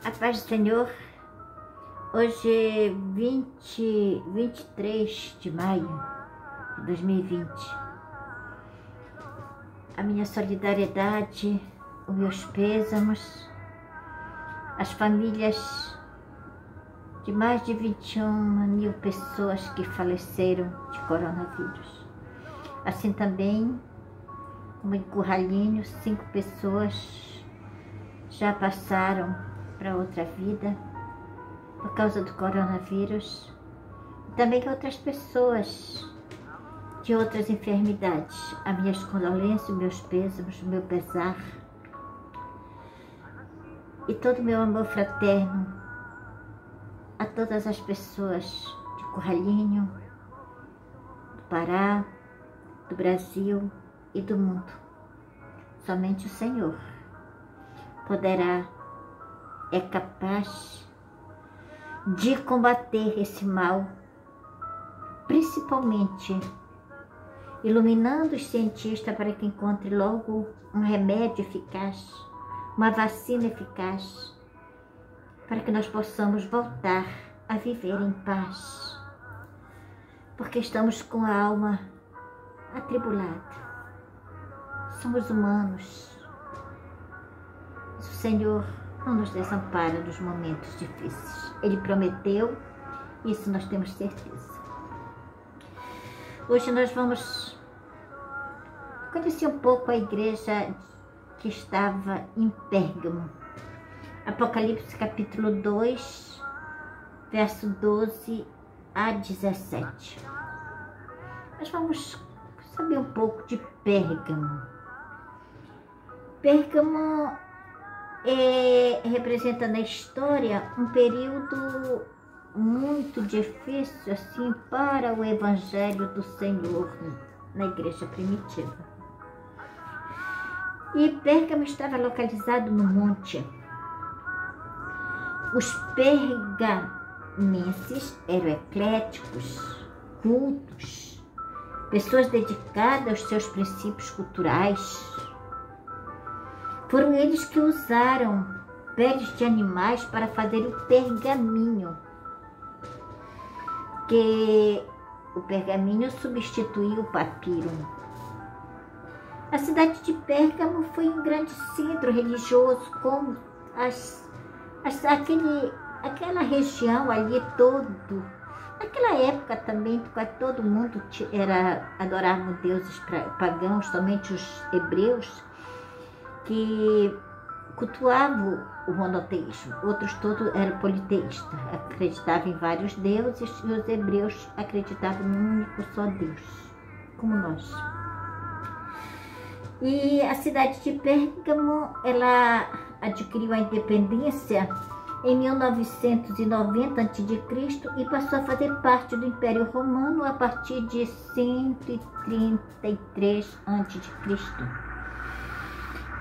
A paz do Senhor. Hoje é 23 de maio de 2020. A minha solidariedade, os meus pêsames, as famílias de mais de 21 mil pessoas que faleceram de coronavírus. Assim também, como em Curralinho, 5 pessoas já passaram para outra vida por causa do coronavírus. Também outras pessoas de outras enfermidades. As minhas condolências, os meus pêsames, o meu pesar e todo o meu amor fraterno a todas as pessoas de Curralinho, do Pará, do Brasil e do mundo. Somente o Senhor é capaz de combater esse mal, principalmente iluminando os cientistas para que encontre logo um remédio eficaz, uma vacina eficaz, para que nós possamos voltar a viver em paz, porque estamos com a alma atribulada. Somos humanos. O Senhor não nos desampara nos momentos difíceis. Ele prometeu, isso nós temos certeza. Hoje nós vamos conhecer um pouco a igreja que estava em Pérgamo. Apocalipse capítulo 2, verso 12 a 17. Nós vamos saber um pouco de Pérgamo. Pérgamo representa na história um período muito difícil assim para o Evangelho do Senhor na igreja primitiva. E Pérgamo estava localizado no monte. Os pergamenses eram ecléticos, cultos, pessoas dedicadas aos seus princípios culturais. Foram eles que usaram peles de animais para fazer o pergaminho, que o pergaminho substituiu o papiro. A cidade de Pérgamo foi um grande centro religioso, como aquela região ali todo. Naquela época também, quase todo mundo adorava deuses pagãos, somente os hebreus, que cultuavam o monoteísmo. Outros todos eram politeístas, acreditavam em vários deuses, e os hebreus acreditavam num único só Deus, como nós. E a cidade de Pérgamo, ela adquiriu a independência em 1990 a.C. e passou a fazer parte do Império Romano a partir de 133 a.C.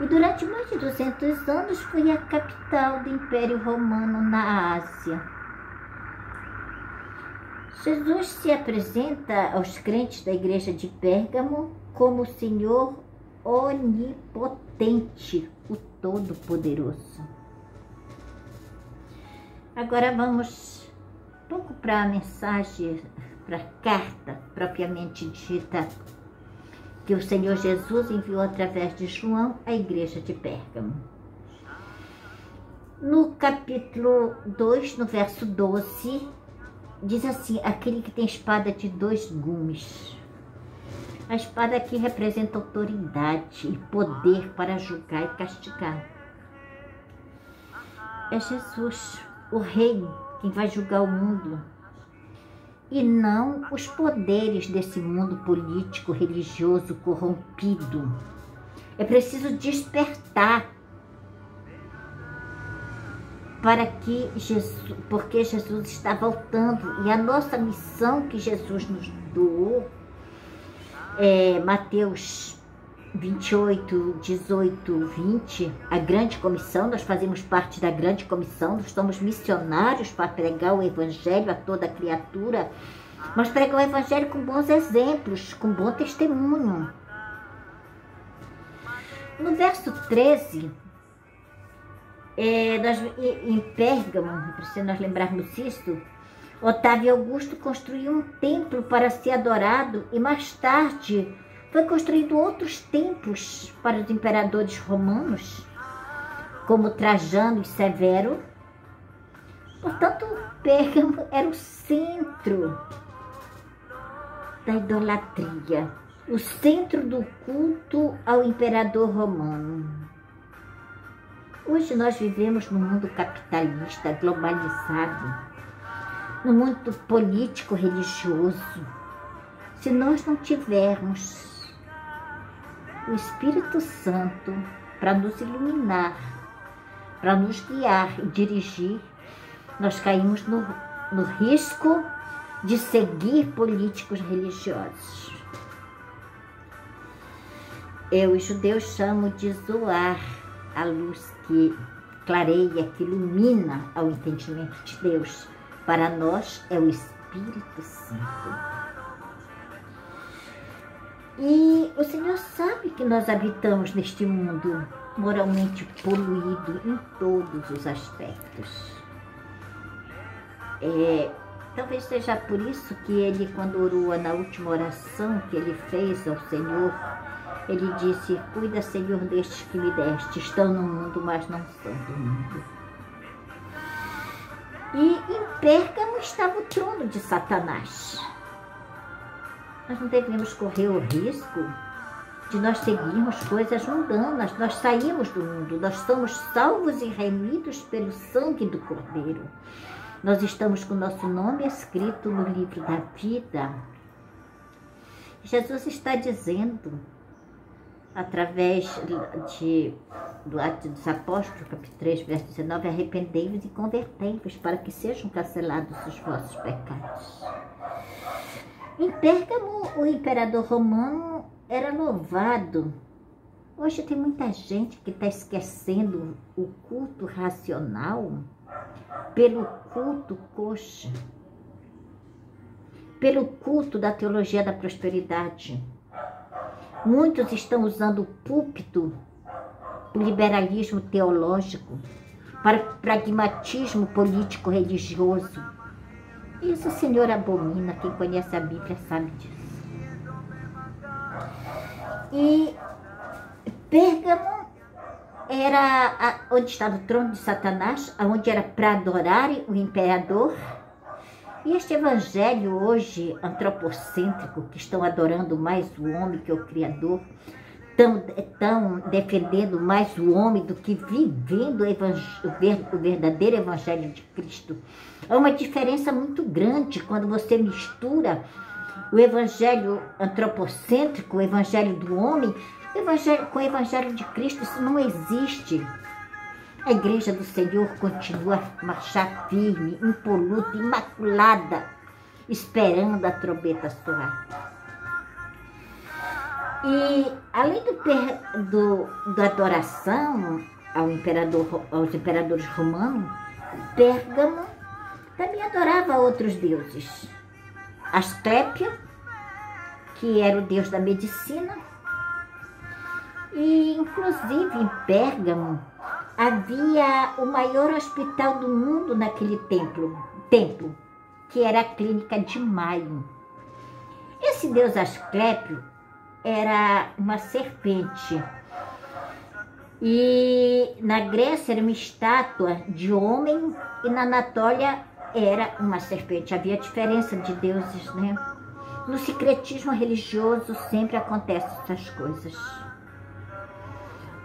E durante mais de 200 anos foi a capital do Império Romano na Ásia. Jesus se apresenta aos crentes da igreja de Pérgamo como o Senhor onipotente, o Todo-Poderoso. Agora vamos um pouco para a mensagem, para a carta propriamente dita, que o Senhor Jesus enviou através de João à igreja de Pérgamo. No capítulo 2, no verso 12, diz assim: aquele que tem espada de 2 gumes. A espada aqui representa autoridade e poder para julgar e castigar. É Jesus, o Rei, quem vai julgar o mundo, e não os poderes desse mundo político, religioso, corrompido. É preciso despertar porque Jesus está voltando, e a nossa missão que Jesus nos doou, Mateus 28, 18, 20, a grande comissão. Nós fazemos parte da grande comissão, nós somos missionários para pregar o Evangelho a toda criatura, mas pregar o Evangelho com bons exemplos, com bom testemunho. No verso 13, Em Pérgamo, se nós lembrarmos isso, Otávio Augusto construiu um templo para ser adorado e mais tarde foi construído outros templos para os imperadores romanos, como Trajano e Severo. Portanto, Pérgamo era o centro da idolatria, o centro do culto ao imperador romano. Hoje nós vivemos num mundo capitalista, globalizado, num mundo político-religioso. Se nós não tivermos o Espírito Santo para nos iluminar, para nos guiar e dirigir, nós caímos no risco de seguir políticos religiosos. Os judeus chamam de Zoar, a luz que clareia, que ilumina ao entendimento de Deus. Para nós é o Espírito Santo. E o Senhor sabe que nós habitamos neste mundo moralmente poluído em todos os aspectos. Talvez seja por isso que ele, quando orou na última oração que ele fez ao Senhor, ele disse: cuida, Senhor, destes que me deste, estão no mundo, mas não são do mundo. E em Pérgamo estava o trono de Satanás. Nós não devemos correr o risco de nós seguirmos coisas mundanas. Nós saímos do mundo, nós somos salvos e remidos pelo sangue do Cordeiro. Nós estamos com o nosso nome escrito no livro da vida. Jesus está dizendo, através do Atos dos Apóstolos, capítulo 3, verso 19, arrependei-vos e convertei-vos para que sejam cancelados os vossos pecados. Em Pérgamo, o imperador romano era louvado. Hoje tem muita gente que está esquecendo o culto racional pelo culto coxa, pelo culto da teologia da prosperidade. Muitos estão usando o púlpito do liberalismo teológico para pragmatismo político-religioso. Isso o Senhor abomina, quem conhece a Bíblia sabe disso. E Pérgamo era onde estava o trono de Satanás, onde era para adorar o imperador. E este evangelho hoje antropocêntrico, que estão adorando mais o homem que o Criador, estão defendendo mais o homem do que vivendo o verdadeiro evangelho de Cristo. Há uma diferença muito grande quando você mistura o evangelho antropocêntrico, o evangelho do homem, com o evangelho de Cristo. Isso não existe. A igreja do Senhor continua a marchar firme, impoluta, imaculada, esperando a trombeta soar. E além da adoração aos imperadores romanos, Pérgamo também adorava outros deuses. Asclépio, que era o deus da medicina, e inclusive em Pérgamo havia o maior hospital do mundo naquele templo, que era a Clínica de Maio. Esse deus Asclépio era uma serpente. E na Grécia era uma estátua de homem e na Anatólia era uma serpente. Havia diferença de deuses, né? No secretismo religioso sempre acontecem essas coisas.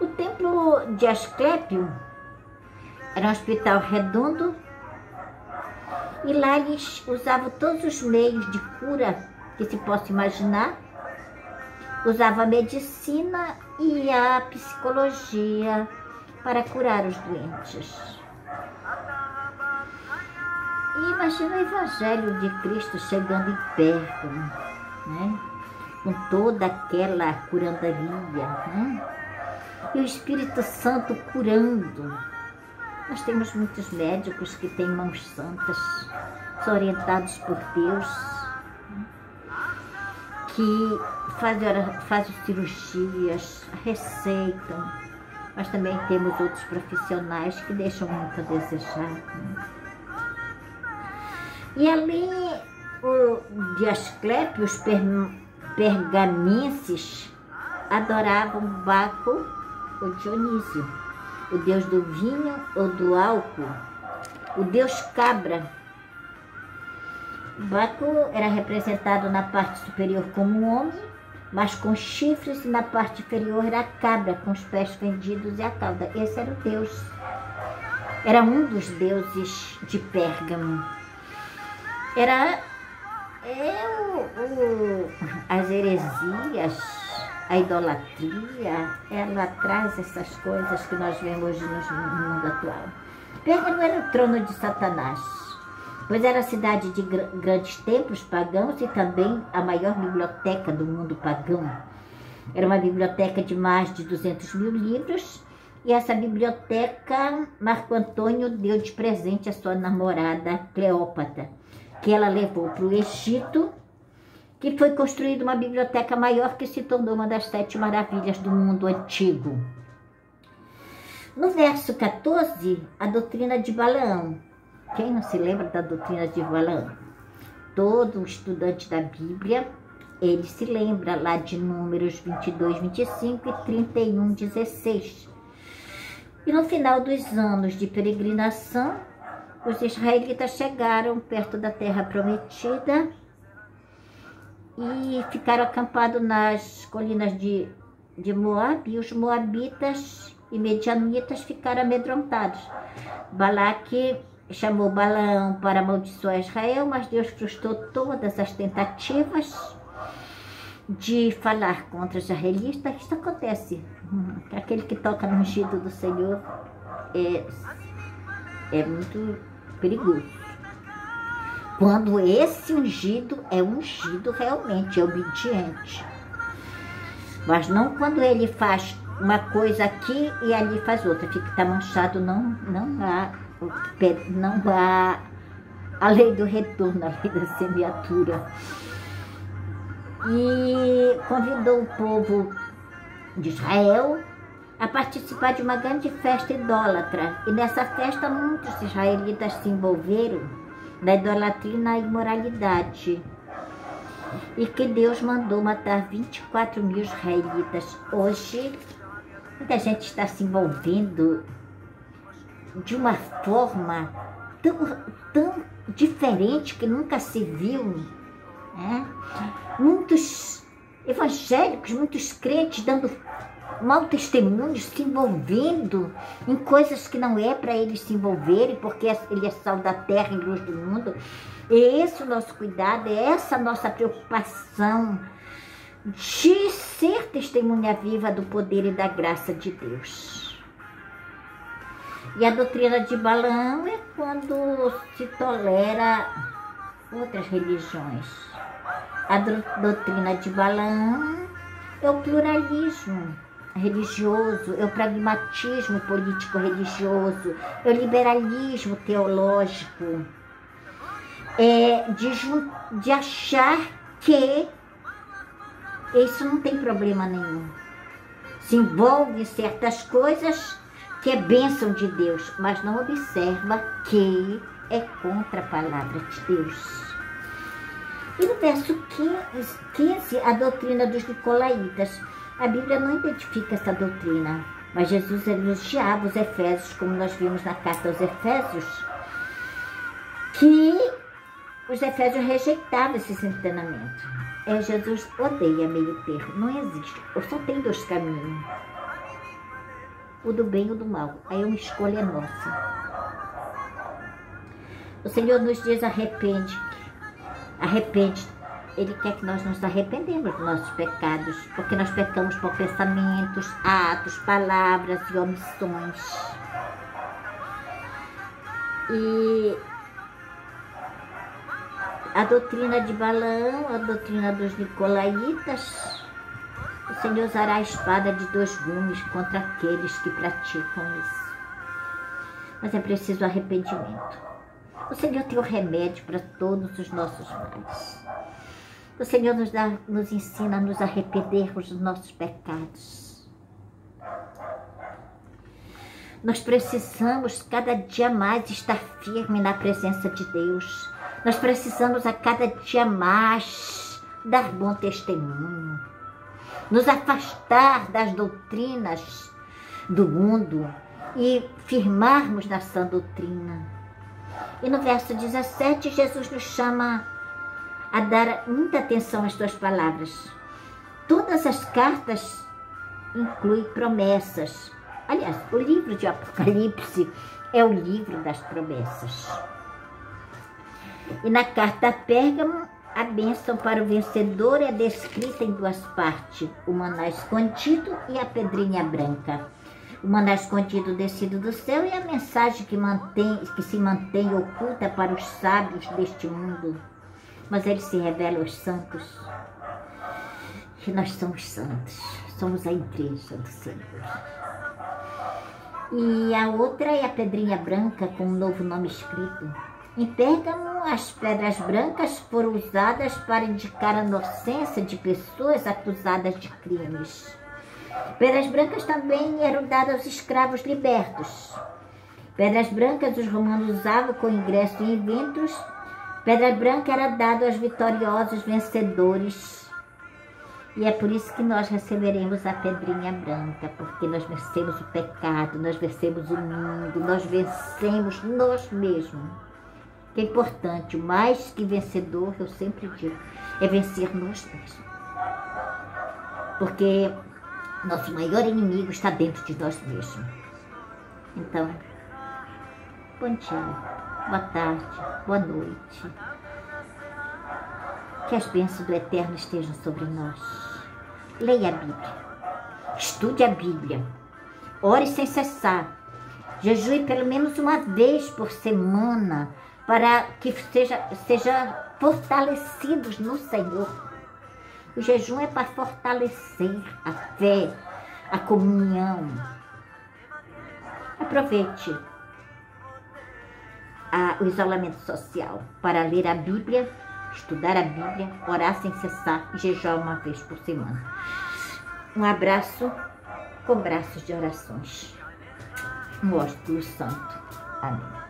O templo de Asclépio era um hospital redondo e lá eles usavam todos os meios de cura que se possa imaginar. Usava a medicina e a psicologia para curar os doentes. E imagina o Evangelho de Cristo chegando em Pérgamo, né? Com toda aquela curandaria, né? E o Espírito Santo curando. Nós temos muitos médicos que têm mãos santas, são orientados por Deus, né? Que fazem cirurgias, receitam Mas também temos outros profissionais que deixam muito a desejar, né? E ali, o Diasclépio, os pergamenses adoravam Baco ou Dionísio, o deus do vinho ou do álcool, o deus cabra. Baco era representado na parte superior como um homem, mas com chifres, e na parte inferior era a cabra, com os pés fendidos e a cauda. Esse era o deus. Era um dos deuses de Pérgamo. As heresias, a idolatria, ela traz essas coisas que nós vemos hoje no mundo atual. Pérgamo era o trono de Satanás, pois era a cidade de grandes templos pagãos e também a maior biblioteca do mundo pagão. Era uma biblioteca de mais de 200.000 livros, e essa biblioteca Marco Antônio deu de presente à sua namorada Cleópatra, que ela levou para o Egito, que foi construída uma biblioteca maior que se tornou uma das 7 maravilhas do mundo antigo. No verso 14, a doutrina de Balaão. Quem não se lembra da doutrina de Balaão? Todo estudante da Bíblia, ele se lembra lá de Números 22, 25 e 31, 16. E no final dos anos de peregrinação, os israelitas chegaram perto da terra prometida e ficaram acampados nas colinas de Moab, e os moabitas e medianitas ficaram amedrontados. Balaque chamou Balaão para amaldiçoar Israel, mas Deus frustrou todas as tentativas de falar contra os israelitas. Isso acontece. Aquele que toca no ungido do Senhor é muito perigoso. Quando esse ungido é ungido realmente, é obediente. Mas não quando ele faz uma coisa aqui e ali faz outra. Fica tá manchado, não há a lei do retorno, a lei da semeadura. E convidou o povo de Israel a participar de uma grande festa idólatra. E nessa festa muitos israelitas se envolveram na idolatria e na imoralidade. E que Deus mandou matar 24.000 israelitas. Hoje, muita gente está se envolvendo de uma forma tão diferente que nunca se viu, né? Muitos evangélicos, muitos crentes dando mau testemunho, se envolvendo em coisas que não é para eles se envolverem, porque ele é sal da terra e luz do mundo. É esse o nosso cuidado, é essa a nossa preocupação de ser testemunha viva do poder e da graça de Deus. E a doutrina de Balaão é quando se tolera outras religiões. A doutrina de Balaão é o pluralismo religioso, é o pragmatismo político-religioso, é o liberalismo teológico, é de achar que isso não tem problema nenhum. Se envolve em certas coisas que é bênção de Deus, mas não observa que é contra a palavra de Deus. E no verso 15, a doutrina dos nicolaítas. A Bíblia não identifica essa doutrina, mas Jesus elogiava os Efésios, como nós vimos na carta aos Efésios, que os Efésios rejeitavam esse ensinamento. Jesus odeia meio termo, não existe. Só tem 2 caminhos, o do bem e o do mal. Aí uma escolha é nossa. O Senhor nos diz: arrepende. Ele quer que nós nos arrependemos dos nossos pecados, porque nós pecamos por pensamentos, atos, palavras e omissões. E a doutrina de Balaão, a doutrina dos nicolaítas, o Senhor usará a espada de 2 gumes contra aqueles que praticam isso. Mas é preciso arrependimento. O Senhor tem o remédio para todos os nossos males. O Senhor nos ensina a nos arrependermos dos nossos pecados. Nós precisamos cada dia mais estar firme na presença de Deus. Nós precisamos a cada dia mais dar bom testemunho. Nos afastar das doutrinas do mundo e firmarmos na sã doutrina. E no verso 17, Jesus nos chama a dar muita atenção às suas palavras. Todas as cartas incluem promessas. Aliás, o livro de Apocalipse é o livro das promessas. E na carta a Pérgamo, a bênção para o vencedor é descrita em duas partes: o maná escondido e a pedrinha branca. O maná escondido descido do céu e a mensagem que se mantém oculta para os sábios deste mundo. Mas ele se revela aos santos. Que nós somos santos, somos a igreja do Senhor. E a outra é a pedrinha branca com um novo nome escrito. Em Pérgamo, as pedras brancas foram usadas para indicar a inocência de pessoas acusadas de crimes. Pedras brancas também eram dadas aos escravos libertos. Pedras brancas os romanos usavam com ingresso em eventos. Pedra branca era dada aos vitoriosos vencedores. E é por isso que nós receberemos a pedrinha branca, porque nós vencemos o pecado, nós vencemos o mundo, nós vencemos nós mesmos. Que é importante, o mais que vencedor, eu sempre digo, é vencer nós mesmos. Porque nosso maior inimigo está dentro de nós mesmos. Então, bom dia, boa tarde, boa noite. Que as bênçãos do Eterno estejam sobre nós. Leia a Bíblia, estude a Bíblia, ore sem cessar, jejue pelo menos uma vez por semana, para que seja fortalecidos no Senhor. O jejum é para fortalecer a fé, a comunhão. Aproveite o isolamento social para ler a Bíblia, estudar a Bíblia, orar sem cessar e jejuar uma vez por semana. Um abraço com braços de orações. Um ósculo santo. Amém.